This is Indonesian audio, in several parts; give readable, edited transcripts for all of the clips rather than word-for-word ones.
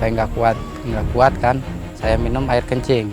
sampai nggak kuat kan, saya minum air kencing.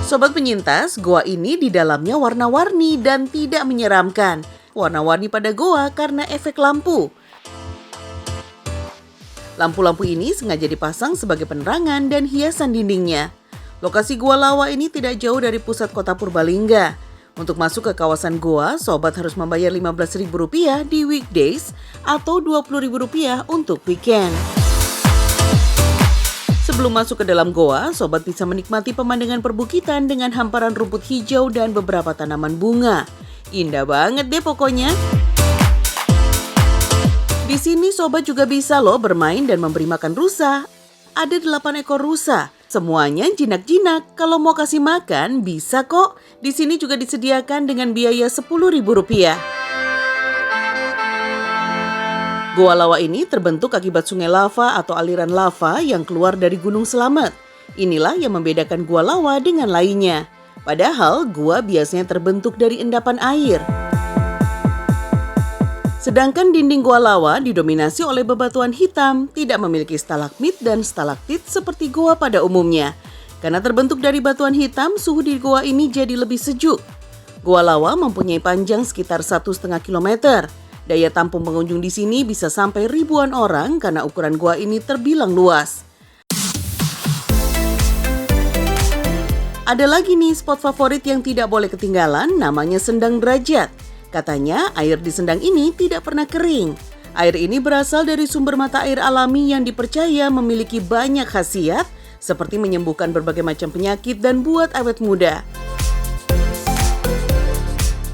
Sobat penyintas, goa ini di dalamnya warna-warni dan tidak menyeramkan. Warna-warni pada goa karena efek lampu. Lampu-lampu ini sengaja dipasang sebagai penerangan dan hiasan dindingnya. Lokasi Goa Lawa ini tidak jauh dari pusat kota Purbalingga. Untuk masuk ke kawasan goa, sobat harus membayar Rp15.000 di weekdays atau Rp20.000 untuk weekend. Sebelum masuk ke dalam goa, sobat bisa menikmati pemandangan perbukitan dengan hamparan rumput hijau dan beberapa tanaman bunga. Indah banget deh pokoknya. Di sini sobat juga bisa loh bermain dan memberi makan rusa. Ada 8 ekor rusa. Semuanya jinak-jinak. Kalau mau kasih makan bisa kok. Di sini juga disediakan dengan biaya Rp10.000. Goa Lawa ini terbentuk akibat sungai lava atau aliran lava yang keluar dari Gunung Slamet. Inilah yang membedakan Goa Lawa dengan lainnya. Padahal gua biasanya terbentuk dari endapan air. Sedangkan dinding Goa Lawa didominasi oleh bebatuan hitam, tidak memiliki stalagmit dan stalaktit seperti goa pada umumnya. Karena terbentuk dari batuan hitam, suhu di goa ini jadi lebih sejuk. Goa Lawa mempunyai panjang sekitar 1,5 km. Daya tampung pengunjung di sini bisa sampai ribuan orang karena ukuran goa ini terbilang luas. Ada lagi nih spot favorit yang tidak boleh ketinggalan, namanya Sendang Derajat. Katanya air di sendang ini tidak pernah kering. Air ini berasal dari sumber mata air alami yang dipercaya memiliki banyak khasiat seperti menyembuhkan berbagai macam penyakit dan buat awet muda.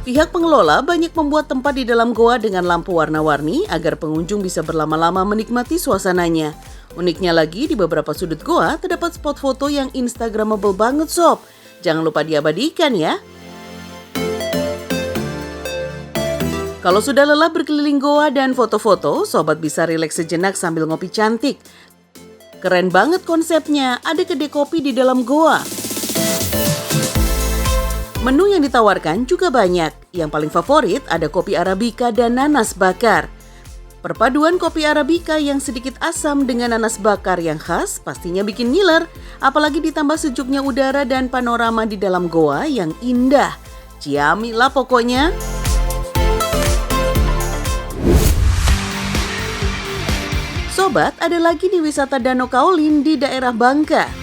Pihak pengelola banyak membuat tempat di dalam goa dengan lampu warna-warni agar pengunjung bisa berlama-lama menikmati suasananya. Uniknya lagi, di beberapa sudut goa terdapat spot foto yang instagramable banget sob. Jangan lupa diabadikan ya. Kalau sudah lelah berkeliling goa dan foto-foto, sobat bisa rileks sejenak sambil ngopi cantik. Keren banget konsepnya, ada kedai kopi di dalam goa. Menu yang ditawarkan juga banyak. Yang paling favorit ada kopi Arabica dan nanas bakar. Perpaduan kopi Arabica yang sedikit asam dengan nanas bakar yang khas pastinya bikin ngiler. Apalagi ditambah sejuknya udara dan panorama di dalam goa yang indah. Ciami lah pokoknya. Sobat, ada lagi nih wisata Danau Kaolin di daerah Bangka.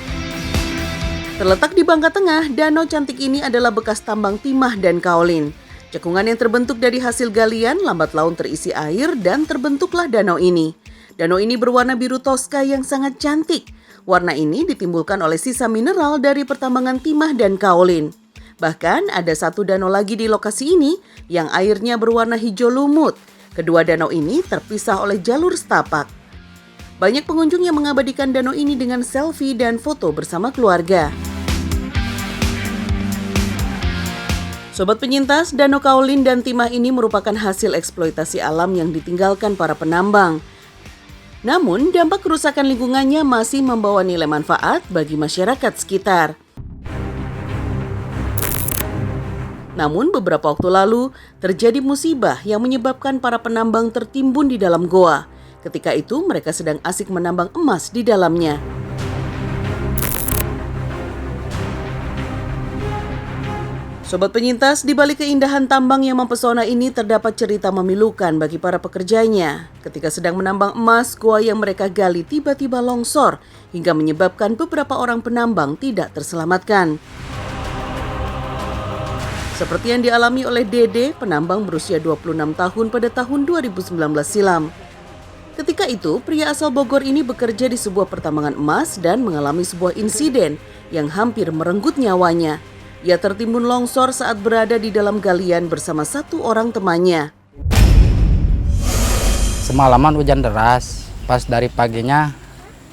Terletak di Bangka Tengah, danau cantik ini adalah bekas tambang timah dan kaolin. Cekungan yang terbentuk dari hasil galian lambat laun terisi air dan terbentuklah danau ini. Danau ini berwarna biru toska yang sangat cantik. Warna ini ditimbulkan oleh sisa mineral dari pertambangan timah dan kaolin. Bahkan ada satu danau lagi di lokasi ini yang airnya berwarna hijau lumut. Kedua danau ini terpisah oleh jalur setapak. Banyak pengunjung yang mengabadikan danau ini dengan selfie dan foto bersama keluarga. Sobat penyintas, Danau Kaolin dan Timah ini merupakan hasil eksploitasi alam yang ditinggalkan para penambang. Namun, dampak kerusakan lingkungannya masih membawa nilai manfaat bagi masyarakat sekitar. Namun, beberapa waktu lalu terjadi musibah yang menyebabkan para penambang tertimbun di dalam goa. Ketika itu, mereka sedang asik menambang emas di dalamnya. Sobat penyintas, di balik keindahan tambang yang mempesona ini terdapat cerita memilukan bagi para pekerjanya. Ketika sedang menambang emas, goa yang mereka gali tiba-tiba longsor hingga menyebabkan beberapa orang penambang tidak terselamatkan. Seperti yang dialami oleh Dede, penambang berusia 26 tahun pada tahun 2019 silam. Ketika itu, pria asal Bogor ini bekerja di sebuah pertambangan emas dan mengalami sebuah insiden yang hampir merenggut nyawanya. Ia tertimbun longsor saat berada di dalam galian bersama satu orang temannya. Semalaman hujan deras, pas dari paginya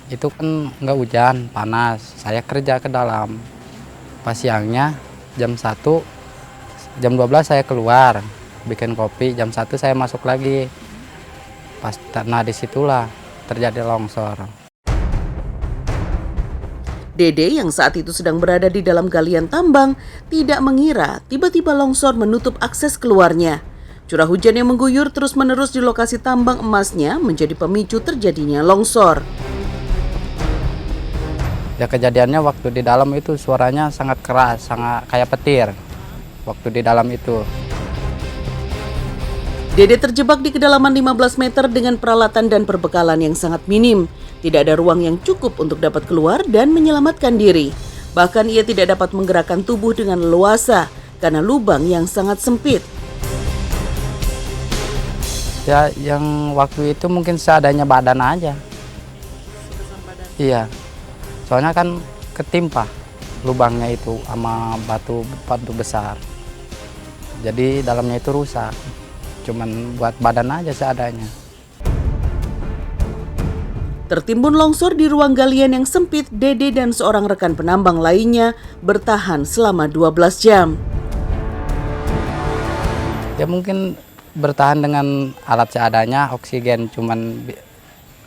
itu kan nggak hujan, panas. Saya kerja ke dalam. Pas siangnya jam 1, jam 12 saya keluar, bikin kopi, jam 1 saya masuk lagi. Nah disitulah terjadi longsor. Dede yang saat itu sedang berada di dalam galian tambang tidak mengira tiba-tiba longsor menutup akses keluarnya. Curah hujan yang mengguyur terus-menerus di lokasi tambang emasnya menjadi pemicu terjadinya longsor. Ya kejadiannya waktu di dalam itu suaranya sangat keras, sangat kayak petir. Waktu di dalam itu. Dede terjebak di kedalaman 15 meter dengan peralatan dan perbekalan yang sangat minim. Tidak ada ruang yang cukup untuk dapat keluar dan menyelamatkan diri. Bahkan ia tidak dapat menggerakkan tubuh dengan leluasa karena lubang yang sangat sempit. Ya yang waktu itu mungkin seadanya badan aja. Iya. Soalnya kan ketimpa lubangnya itu sama batu besar. Jadi dalamnya itu rusak. Cuman buat badan aja seadanya. Tertimbun longsor di ruang galian yang sempit, Dede dan seorang rekan penambang lainnya bertahan selama 12 jam. Ya mungkin bertahan dengan alat seadanya, oksigen cuman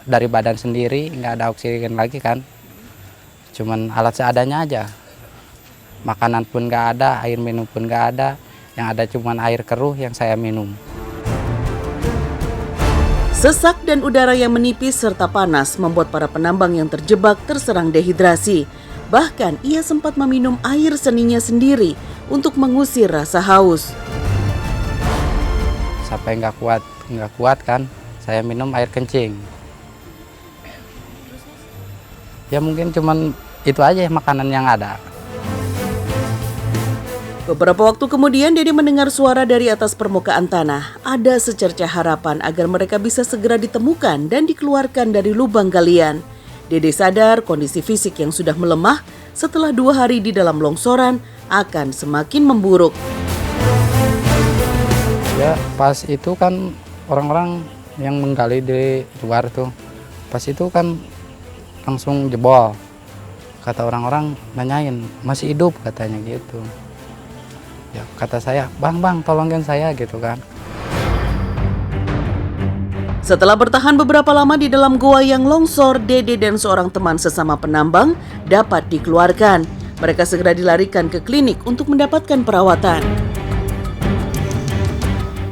dari badan sendiri, nggak ada oksigen lagi kan. Cuman alat seadanya aja. Makanan pun nggak ada, air minum pun nggak ada. Yang ada cuman air keruh yang saya minum. Sesak dan udara yang menipis serta panas membuat para penambang yang terjebak terserang dehidrasi. Bahkan ia sempat meminum air seninya sendiri untuk mengusir rasa haus. Sampai nggak kuat kan, saya minum air kencing. Ya mungkin cuman itu aja makanan yang ada. Beberapa waktu kemudian Dede mendengar suara dari atas permukaan tanah. Ada secercah harapan agar mereka bisa segera ditemukan dan dikeluarkan dari lubang galian. Dede sadar kondisi fisik yang sudah melemah setelah 2 hari di dalam longsoran akan semakin memburuk. Ya pas itu kan orang-orang yang menggali di luar tuh, pas itu kan langsung jebol. Kata orang-orang nanyain, masih hidup katanya gitu. Ya kata saya, bang tolongin saya gitu kan. Setelah bertahan beberapa lama di dalam goa yang longsor, Dede dan seorang teman sesama penambang dapat dikeluarkan. Mereka segera dilarikan ke klinik untuk mendapatkan perawatan.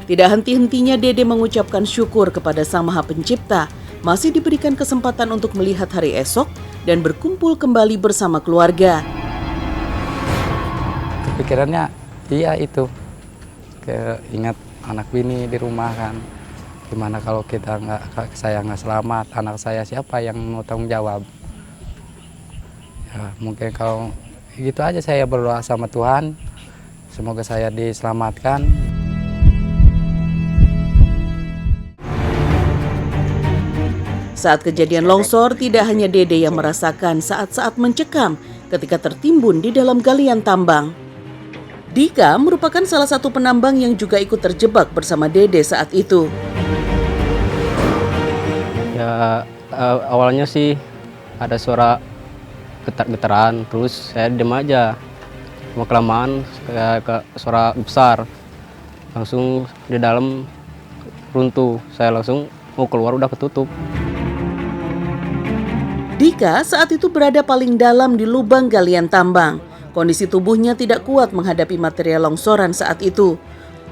Tidak henti-hentinya Dede mengucapkan syukur kepada Sang Maha Pencipta masih diberikan kesempatan untuk melihat hari esok dan berkumpul kembali bersama keluarga. Kepikirannya iya itu, ingat anak bini di rumah kan. Gimana kalau saya nggak selamat, anak saya siapa yang mau tanggung jawab? Ya mungkin kalau gitu aja saya berdoa sama Tuhan, semoga saya diselamatkan. Saat kejadian longsor, tidak hanya Dede yang merasakan saat-saat mencekam ketika tertimbun di dalam galian tambang. Dika merupakan salah satu penambang yang juga ikut terjebak bersama Dede saat itu. Ya awalnya sih ada suara getar-getaran, terus saya diam aja. Lama kelamaan kayak suara besar, langsung di dalam runtuh. Saya langsung mau keluar udah ketutup. Dika saat itu berada paling dalam di lubang galian tambang. Kondisi tubuhnya tidak kuat menghadapi material longsoran saat itu.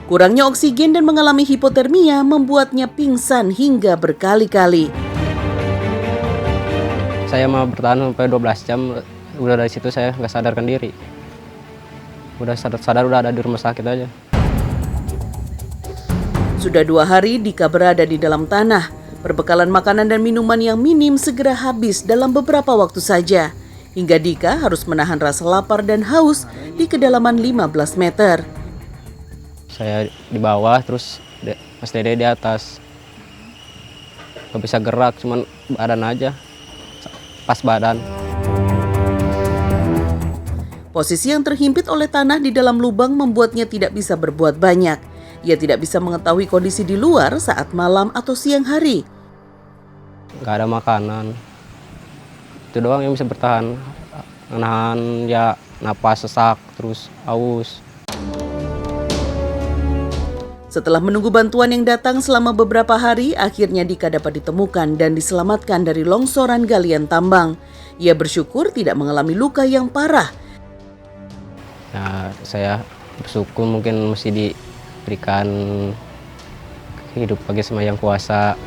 Kurangnya oksigen dan mengalami hipotermia membuatnya pingsan hingga berkali-kali. Saya mau bertahan sampai 12 jam, udah dari situ saya nggak sadarkan diri. Udah sadar udah ada di rumah sakit aja. Sudah 2 hari Dika berada di dalam tanah. Perbekalan makanan dan minuman yang minim segera habis dalam beberapa waktu saja. Hingga Dika harus menahan rasa lapar dan haus di kedalaman 15 meter. Saya di bawah, terus Mas Dede di atas. Gak bisa gerak, cuman badan aja, pas badan. Posisi yang terhimpit oleh tanah di dalam lubang membuatnya tidak bisa berbuat banyak. Ia tidak bisa mengetahui kondisi di luar saat malam atau siang hari. Nggak ada makanan. Itu doang yang bisa bertahan. Menahan ya napas sesak, terus haus. Setelah menunggu bantuan yang datang selama beberapa hari, akhirnya Dika dapat ditemukan dan diselamatkan dari longsoran galian tambang. Ia bersyukur tidak mengalami luka yang parah. Ya, saya bersyukur mungkin mesti diberikan hidup bagi Sama Yang Kuasa.